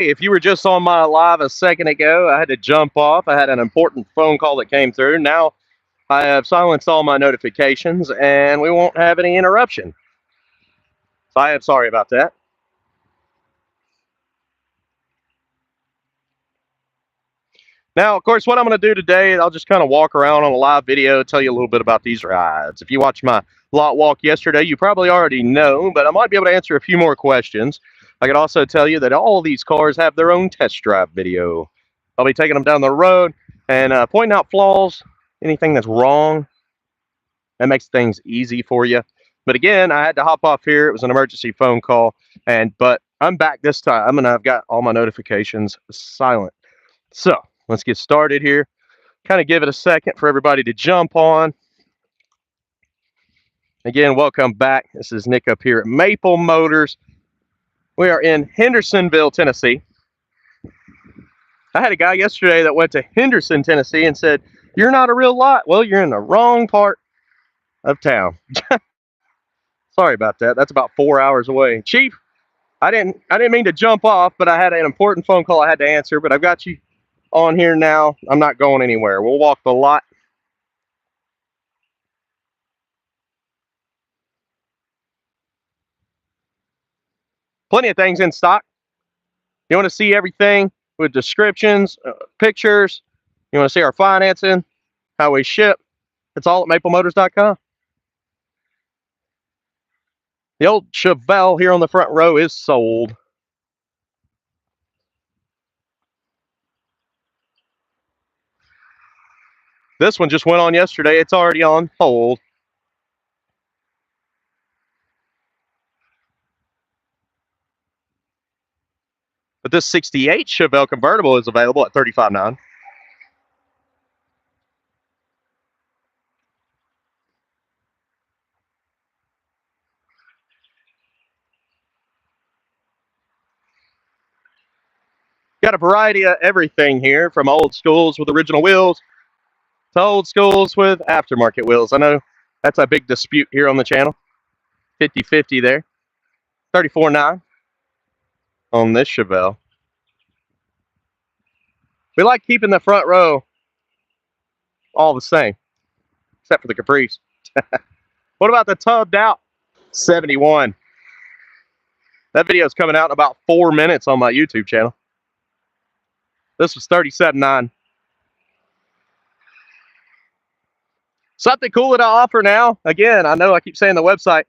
If you were just on my live a second ago, I had to jump off. I had an important phone call that came through. Now I have silenced all my notifications and we won't have any interruption. So I am sorry about that. Now, of course, what I'm going to do today, I'll just kind of walk around on a live video, tell you a little bit about these rides. If you watched my lot walk yesterday, you probably already know, but I might be able to answer a few more questions. I could also tell you that all these cars have their own test drive video. I'll be taking them down the road and pointing out flaws, anything that's wrong. That makes things easy for you. But again, I had to hop off here. It was an emergency phone call, but I'm back this time, and I've got all my notifications silent. So let's get started here. Kind of give it a second for everybody to jump on. Again, welcome back. This is Nick up here at Maple Motors. We are in Hendersonville, Tennessee. I had a guy yesterday that went to Henderson, Tennessee and said, "You're not a real lot." Well, you're in the wrong part of town. Sorry about that. That's about 4 hours away. Chief, I didn't mean to jump off, but I had an important phone call I had to answer, but I've got you on here now. I'm not going anywhere. We'll walk the lot. Plenty of things in stock. You want to see everything with descriptions, pictures. You want to see our financing, how we ship. It's all at maplemotors.com. The old Chevelle here on the front row is sold. This one just went on yesterday. It's already on hold. But this 68 Chevelle convertible is available at $35,900. Got a variety of everything here, from old schools with original wheels to old schools with aftermarket wheels. I know that's a big dispute here on the channel. 50-50 there. $34,900 on this Chevelle. We like keeping the front row all the same, except for the Caprice. What about the tubbed out 71? That video is coming out in about 4 minutes on my YouTube channel. This was $37,900. Something cool that I offer now. Again, I know I keep saying the website,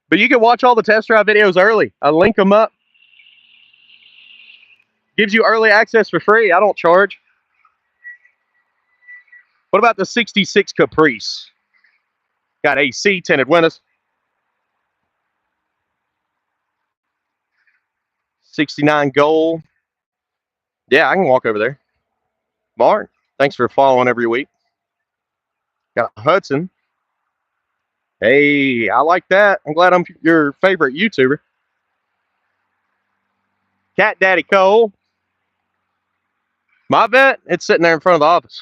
but you can watch all the test drive videos early. I link them up. Gives you early access for free. I don't charge. What about the 66 Caprice? Got AC, tinted windows. 69 gold. Yeah, I can walk over there. Mark, thanks for following every week. Got a Hudson. Hey, I like that. I'm glad I'm your favorite YouTuber. Cat Daddy Cole. My vet, it's sitting there in front of the office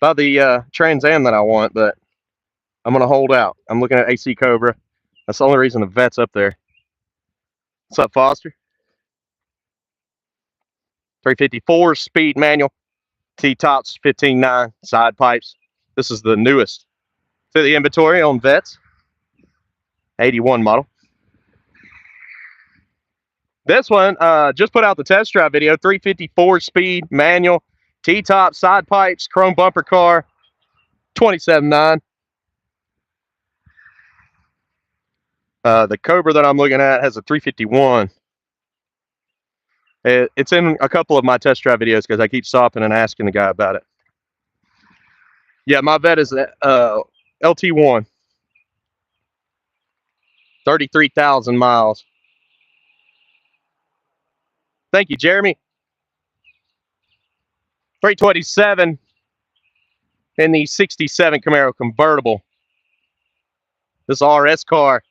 by the Trans Am that I want, but I'm going to hold out. I'm looking at AC Cobra. That's the only reason the vet's up there. What's up, Foster? 354 speed manual. T-tops 15.9 side pipes. This is the newest to the inventory on vets. 81 model. This one just put out the test drive video. 354 speed manual. T-top side pipes. Chrome bumper car. 27.9. The Cobra that I'm looking at has a 351. It's in a couple of my test drive videos because I keep stopping and asking the guy about it. Yeah, my vet is LT1. 33,000 miles. Thank you, Jeremy. 327 in the 67 Camaro convertible. This RS car.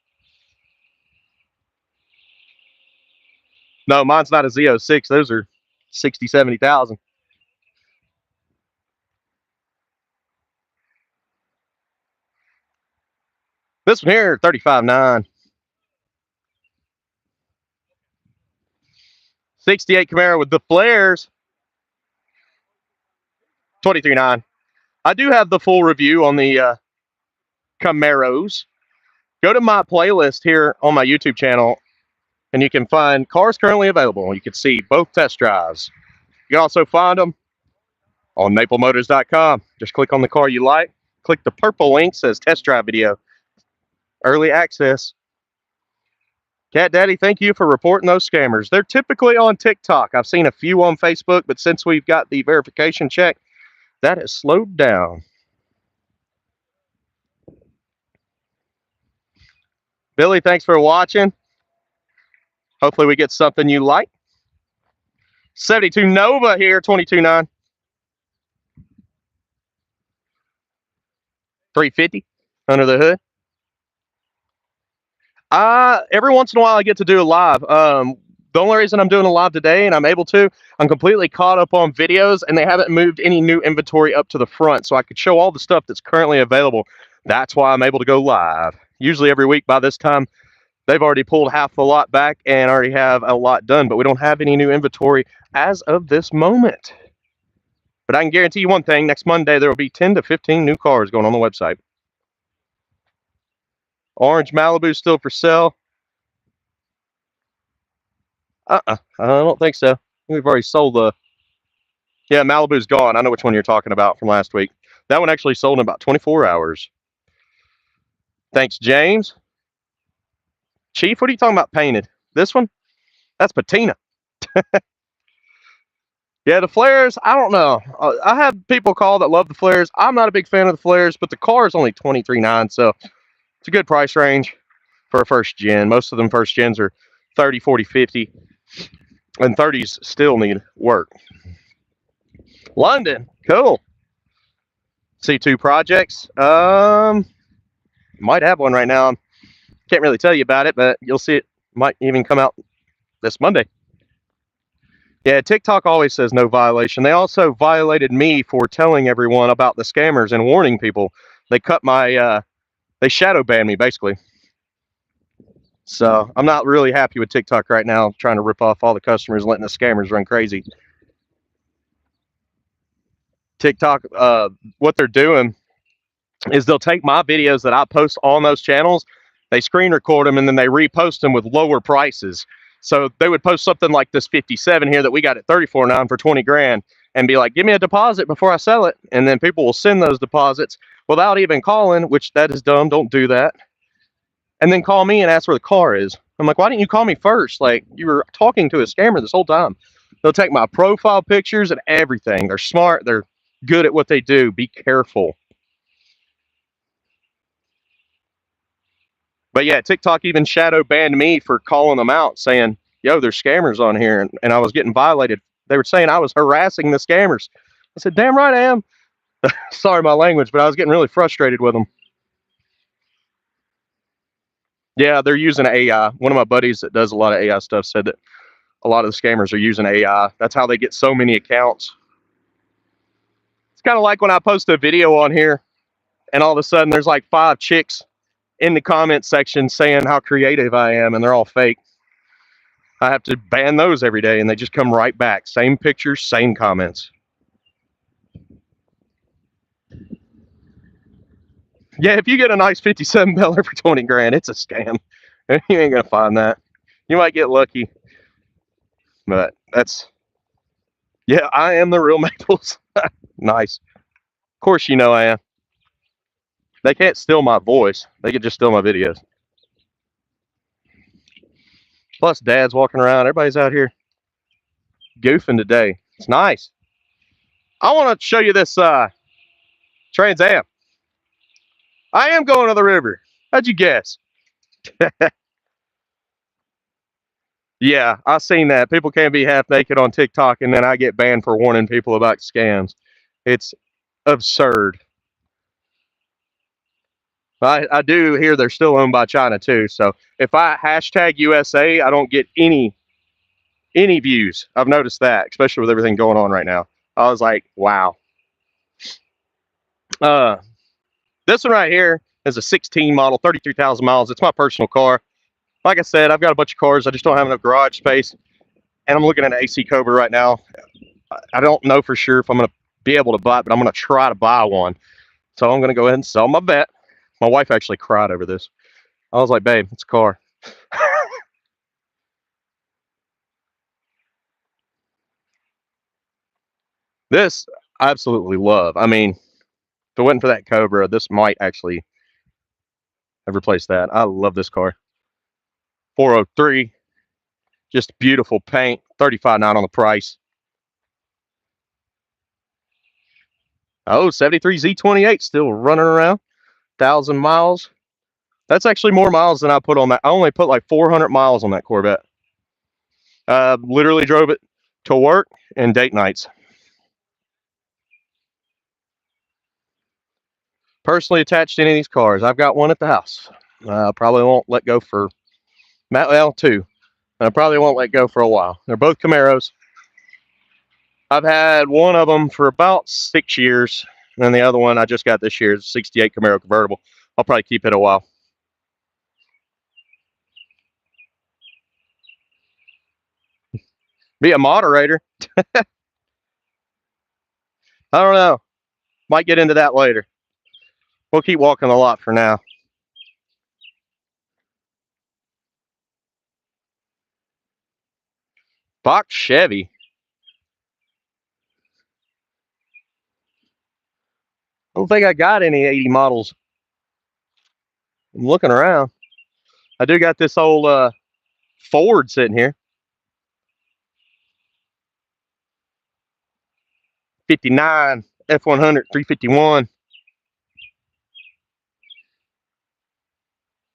No, mine's not a Z06. Those are 60, 70,000. This one here, 35.9. 68 Camaro with the flares. 23.9. I do have the full review on the Camaros. Go to my playlist here on my YouTube channel, and you can find cars currently available. You can see both test drives. You can also find them on maplemotors.com. Just click on the car you like. Click the purple link that says test drive video. Early access. Cat Daddy, thank you for reporting those scammers. They're typically on TikTok. I've seen a few on Facebook, but since we've got the verification check, that has slowed down. Billy, thanks for watching. Hopefully we get something you like. 72 Nova here, 22.9. 350 under the hood. Every once in a while I get to do a live. The only reason I'm doing a live today, and I'm able to, I'm completely caught up on videos, and they haven't moved any new inventory up to the front, so I could show all the stuff that's currently available. That's why I'm able to go live. Usually every week by this time, they've already pulled half the lot back and already have a lot done, but we don't have any new inventory as of this moment. But I can guarantee you one thing, next Monday there will be 10 to 15 new cars going on the website. Orange Malibu still for sale. I don't think so. We've already sold the... Yeah, Malibu's gone. I know which one you're talking about from last week. That one actually sold in about 24 hours. Thanks, James. Chief, what are you talking about painted? This one? That's patina. Yeah, the flares, I don't know. I have people call that love the flares. I'm not a big fan of the flares, but the car is only $23,900, so it's a good price range for a first gen. Most of them first gens are 30, 40, 50, and 30s still need work. London, cool. C2 projects. Might have one right now. Can't really tell you about it, but you'll see it might even come out this Monday. Yeah, TikTok always says no violation. They also violated me for telling everyone about the scammers and warning people. They cut my, they shadow banned me, basically. So I'm not really happy with TikTok right now, trying to rip off all the customers, letting the scammers run crazy. TikTok, what they're doing is they'll take my videos that I post on those channels, they screen record them, and then they repost them with lower prices. So they would post something like this 57 here that we got at $34,900 for 20 grand and be like, give me a deposit before I sell it. And then people will send those deposits without even calling, which that is dumb. Don't do that. And then call me and ask where the car is. I'm like, why didn't you call me first? Like, you were talking to a scammer this whole time. They'll take my profile pictures and everything. They're smart. They're good at what they do. Be careful. But yeah, TikTok even shadow banned me for calling them out, saying, yo, there's scammers on here. And I was getting violated. They were saying I was harassing the scammers. I said, damn right I am. Sorry my language, but I was getting really frustrated with them. Yeah, they're using AI. One of my buddies that does a lot of AI stuff said that a lot of the scammers are using AI. That's how they get so many accounts. It's kind of like when I post a video on here and all of a sudden there's like 5 chicks in the comment section saying how creative I am, and they're all fake. I have to ban those every day, and they just come right back. Same pictures, same comments. Yeah, if you get a nice 57 Bel Air for 20 grand, it's a scam. You ain't gonna find that. You might get lucky, but that's... Yeah, I am the real Maples. Nice. Of course you know I am. They can't steal my voice. They can just steal my videos. Plus, Dad's walking around. Everybody's out here goofing today. It's nice. I want to show you this Trans Am. I am going to the river. How'd you guess? Yeah, I seen that. People can't be half naked on TikTok, and then I get banned for warning people about scams. It's absurd. I do hear they're still owned by China too. So if I hashtag USA, I don't get any views. I've noticed that, especially with everything going on right now. I was like, wow. This one right here is a 16 model, 33,000 miles. It's my personal car. Like I said, I've got a bunch of cars. I just don't have enough garage space. and I'm looking at an AC Cobra right now. I don't know for sure if I'm going to be able to buy it, but I'm going to try to buy one. So I'm going to go ahead and sell my Vet. My wife actually cried over this. I was like, babe, it's a car. This I absolutely love. I mean, if it wasn't for that Cobra, this might actually have replaced that. I love this car. 403, just beautiful paint. 35.9 on the price. Oh, 73 Z28 still running around. 1,000 miles. That's actually more miles than I put on that. I only put like 400 miles on that Corvette. Literally drove it to work and date nights. Personally attached to any of these cars. I've got one at the house. Probably won't let go for, well, two. I probably won't let go for a while. They're both Camaros. I've had one of them for about 6 years, and then the other one I just got this year is a 68 Camaro convertible. I'll probably keep it a while. Be a moderator. I don't know. Might get into that later. We'll keep walking the lot for now. Box Chevy. I don't think I got any 80 models. I'm looking around. I do got this old Ford sitting here. 59 F100 351.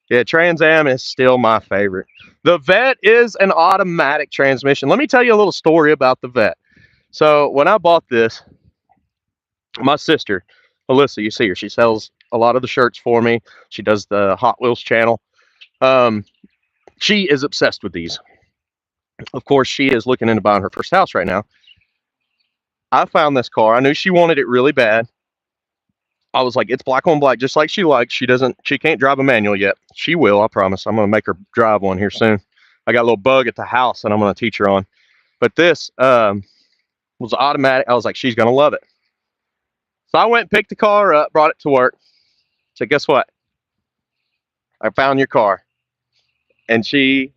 Yeah, Trans Am is still my favorite. The Vet is an automatic transmission. Let me tell you a little story about the Vet. So when I bought this, my sister, Alyssa, you see her, she sells a lot of the shirts for me. She does the Hot Wheels channel. She is obsessed with these. Of course, she is looking into buying her first house right now. I found this car. I knew she wanted it really bad. I was like, it's black on black, just like she likes. She can't drive a manual yet. She will, I promise. I'm going to make her drive one here soon. I got a little bug at the house and I'm going to teach her on. But this was automatic. I was like, she's going to love it. So I went and picked the car up, brought it to work. So guess what? I found your car. And she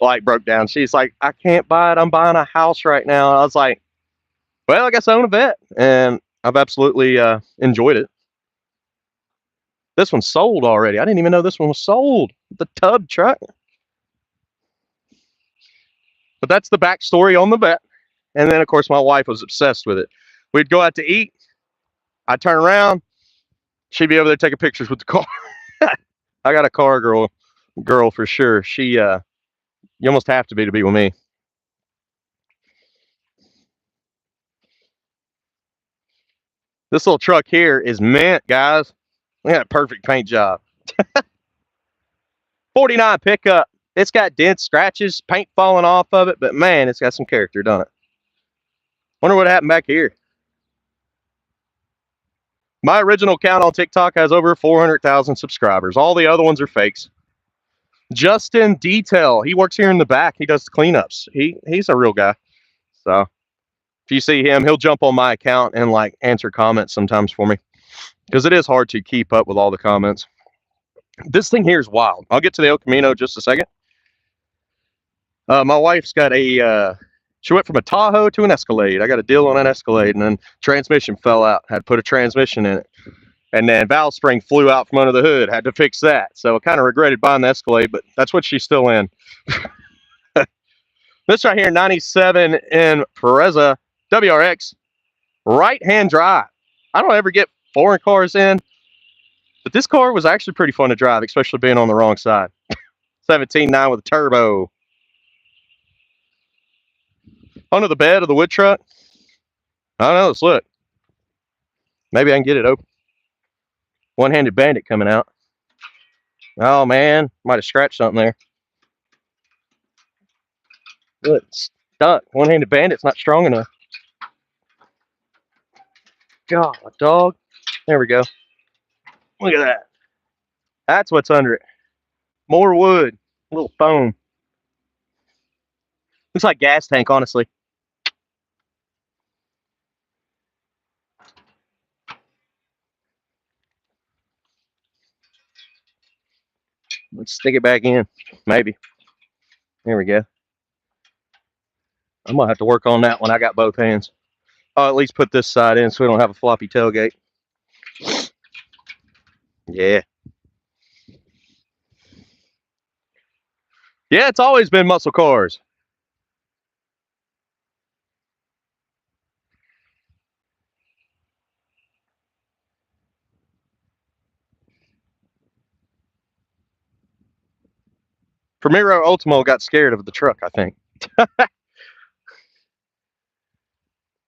like broke down. She's like, I can't buy it. I'm buying a house right now. I was like, well, I guess I own a Vet. And I've absolutely enjoyed it. This one's sold already. I didn't even know this one was sold. The tub truck. But that's the backstory on the Vet. And then, of course, my wife was obsessed with it. We'd go out to eat. I'd turn around. She'd be over there taking pictures with the car. I got a car girl for sure. You almost have to be with me. This little truck here is mint, guys. We got a perfect paint job. 49 pickup. It's got dents, scratches, paint falling off of it, but man, it's got some character, doesn't it? Wonder what happened back here. My original account on TikTok has over 400,000 subscribers. All the other ones are fakes. Justin Detail. He works here in the back. He does the cleanups. He's a real guy. So if you see him, he'll jump on my account and like answer comments sometimes for me because it is hard to keep up with all the comments. This thing here is wild. I'll get to the El Camino in just a second. My wife's got she went from a Tahoe to an Escalade. I got a deal on an Escalade, and then transmission fell out. Had to put a transmission in it. And then valve spring flew out from under the hood. Had to fix that. So I kind of regretted buying the Escalade, but that's what she's still in. This right here, 97 in Pereza WRX, right-hand drive. I don't ever get foreign cars in, but this car was actually pretty fun to drive, especially being on the wrong side. 17.9 with a turbo. Under the bed of the wood truck. I don't know. Let's look. Maybe I can get it open. One-handed bandit coming out. Oh, man. Might have scratched something there. Look, it's stuck. One-handed bandit's not strong enough. God, dog. There we go. Look at that. That's what's under it. More wood. A little foam. Looks like gas tank, honestly. Let's stick it back in. Maybe. There we go. I'm going to have to work on that when I got both hands. I'll at least put this side in so we don't have a floppy tailgate. Yeah. Yeah, it's always been muscle cars. Primero Ultimo got scared of the truck, I think.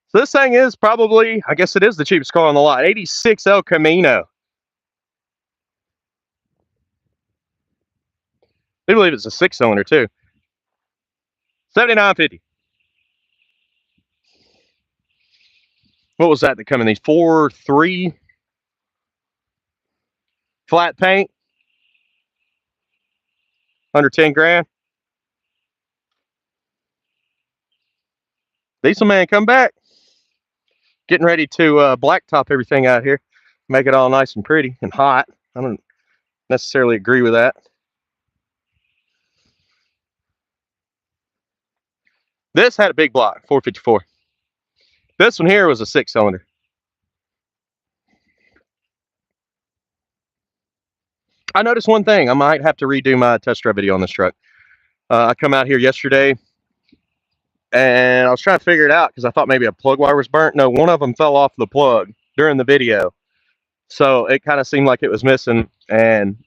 So this thing is probably, I guess it is the cheapest car on the lot. 86 El Camino. I believe it's a 6-cylinder too. 7950. What was that come in these? 4.3 flat paint. Under 10 grand. Diesel man, come back. Getting ready to blacktop everything out here. Make it all nice and pretty and hot. I don't necessarily agree with that. This had a big block, 454. This one here was a 6-cylinder. I noticed one thing. I might have to redo my test drive video on this truck. I come out here yesterday, and I was trying to figure it out because I thought maybe a plug wire was burnt. No, one of them fell off the plug during the video. So it kind of seemed like it was missing, and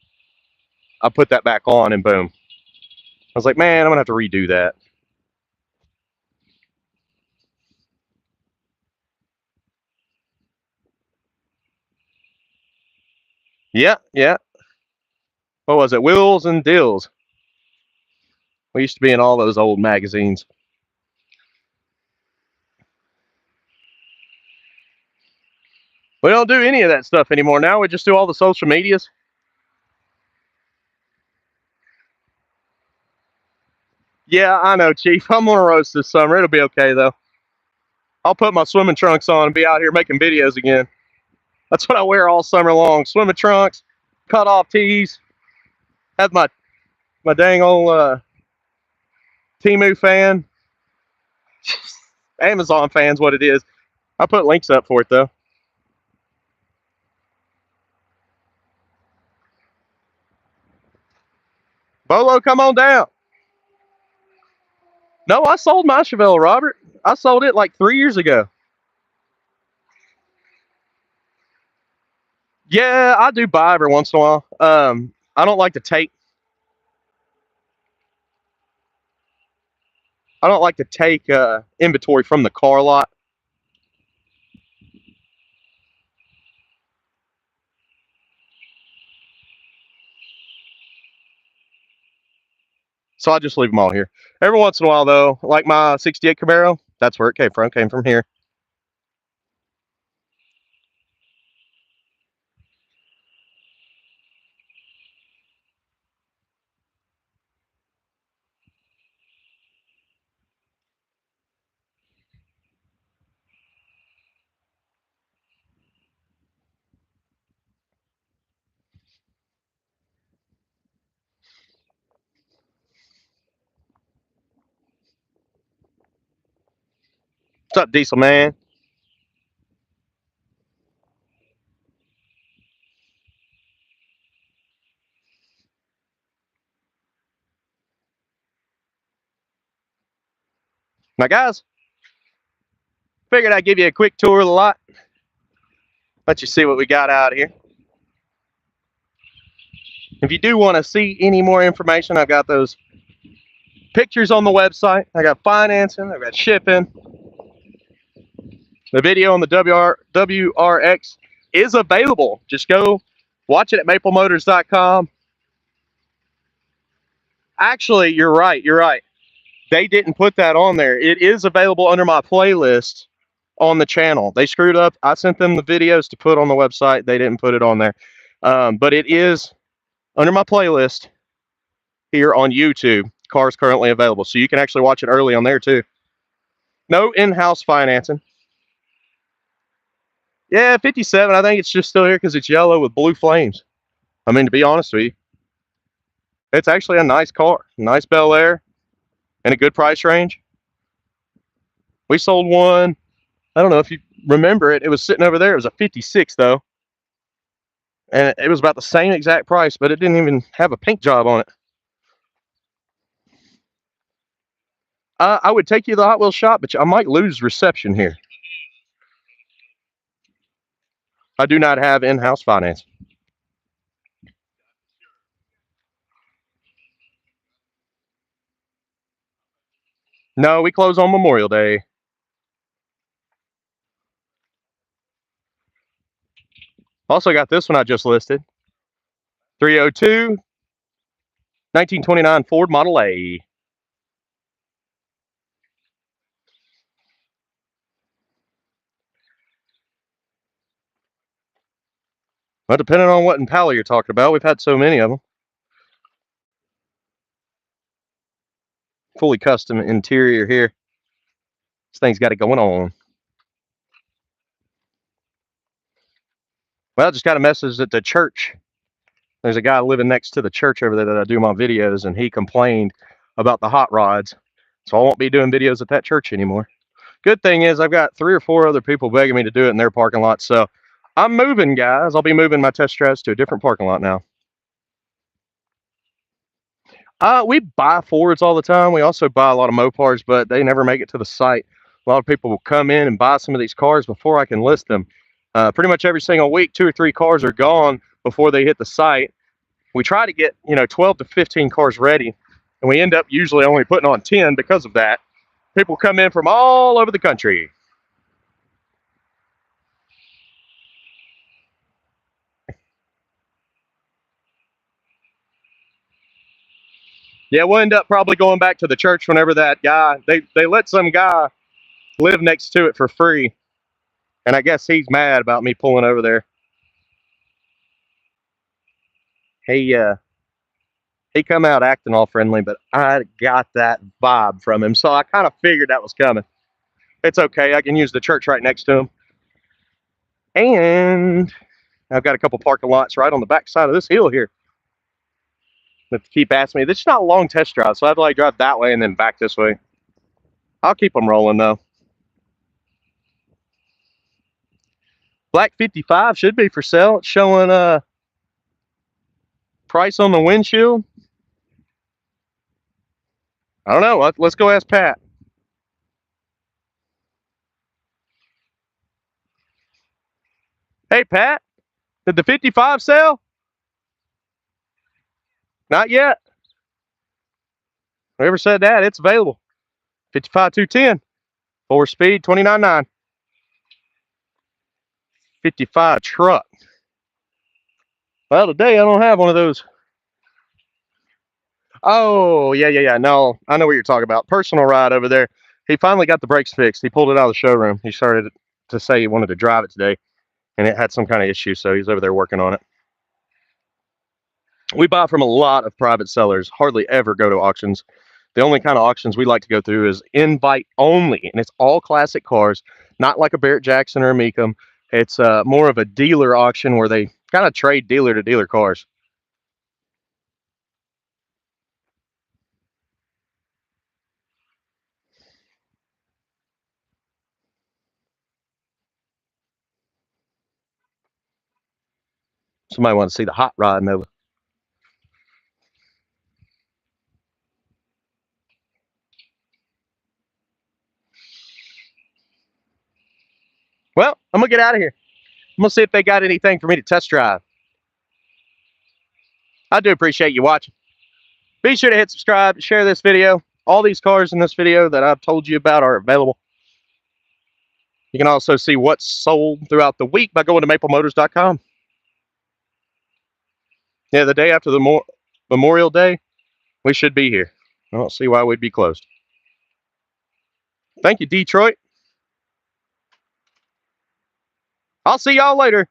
I put that back on, and boom. I was like, man, I'm going to have to redo that. Yeah, yeah. What was it? Wheels and Deals. We used to be in all those old magazines. We don't do any of that stuff anymore now. We just do all the social medias. Yeah, I know, Chief. I'm going to roast this summer. It'll be okay, though. I'll put my swimming trunks on and be out here making videos again. That's what I wear all summer long. Swimming trunks, cut off tees, have my dang old Temu fan. Amazon fan's what it is. I put links up for it, though. Bolo, come on down. No, I sold my Chevelle, Robert. I sold it like 3 years ago. Yeah, I do buy every once in a while. I don't like to take. I don't like to take inventory from the car lot. So I just leave them all here. Every once in a while, though, like my 68 Camaro, that's where it came from. It came from here. What's up, Diesel man? Now, guys, figured I'd give you a quick tour of the lot. Let you see what we got out here. If you do want to see any more information, I've got those pictures on the website. I got financing. I've got shipping. The video on the WRX is available. Just go watch it at maplemotors.com. Actually, you're right. You're right. They didn't put that on there. It is available under my playlist on the channel. They screwed up. I sent them the videos to put on the website. They didn't put it on there. But it is under my playlist here on YouTube. cars currently available. So you can actually watch it early on there too. No in-house financing. Yeah, 57. I think it's just still here because it's yellow with blue flames. I mean, to be honest with you, it's actually a nice car. Nice Bel Air in a good price range. We sold one. I don't know if you remember it. It was sitting over there. It was a 56 though. And it was about the same exact price, but it didn't even have a paint job on it. I would take you to the Hot Wheels shop, but I might lose reception here. I do not have in-house finance. No, we close on Memorial Day. Also got this one I just listed. 302 1929 Ford Model A. Well, depending on what Impala you're talking about, we've had so many of them. Fully custom interior here. This thing's got it going on. Well, I just got a message at the church. There's a guy living next to the church over there that I do my videos, and he complained about the hot rods. So I won't be doing videos at that church anymore. Good thing is I've got 3 or 4 other people begging me to do it in their parking lot. So I'm moving, guys. I'll be moving my test drives to a different parking lot now. We buy Fords all the time. We also buy a lot of Mopars, but they never make it to the site. A lot of people will come in and buy some of these cars before I can list them. Pretty much every single week, 2 or 3 cars are gone before they hit the site. We try to get 12 to 15 cars ready, and we end up usually only putting on 10 because of that. People come in from all over the country. Yeah, we'll end up probably going back to the church whenever that guy, they let some guy live next to it for free, and I guess he's mad about me pulling over there. He come out acting all friendly, but I got that vibe from him, so I kind of figured that was coming. It's okay. I can use the church right next to him. And I've got a couple parking lots right on the back side of this hill here. They keep asking me. This is not a long test drive, so I have to drive that way and then back this way. I'll keep them rolling, though. Black 55 should be for sale. It's showing price on the windshield. I don't know. Let's go ask Pat. Hey, Pat, did the 55 sell? Not yet. Whoever said that, it's available. 55 210, 4-speed, 29.9. 55 truck. Well, today I don't have one of those. Oh, yeah. No, I know what you're talking about. Personal ride over there. He finally got the brakes fixed. He pulled it out of the showroom. He started to say he wanted to drive it today, and it had some kind of issue, so he's over there working on it. We buy from a lot of private sellers, hardly ever go to auctions. The only kind of auctions we like to go through is invite only, and it's all classic cars, not like a Barrett Jackson or a Mecum. It's more of a dealer auction where they kind of trade dealer to dealer cars. Somebody wants to see the hot rod Nova. Well, I'm going to get out of here. I'm going to see if they got anything for me to test drive. I do appreciate you watching. Be sure to hit subscribe, share this video. All these cars in this video that I've told you about are available. You can also see what's sold throughout the week by going to maplemotors.com. Yeah, the day after the Memorial Day, we should be here. I don't see why we'd be closed. Thank you, Detroit. I'll see y'all later.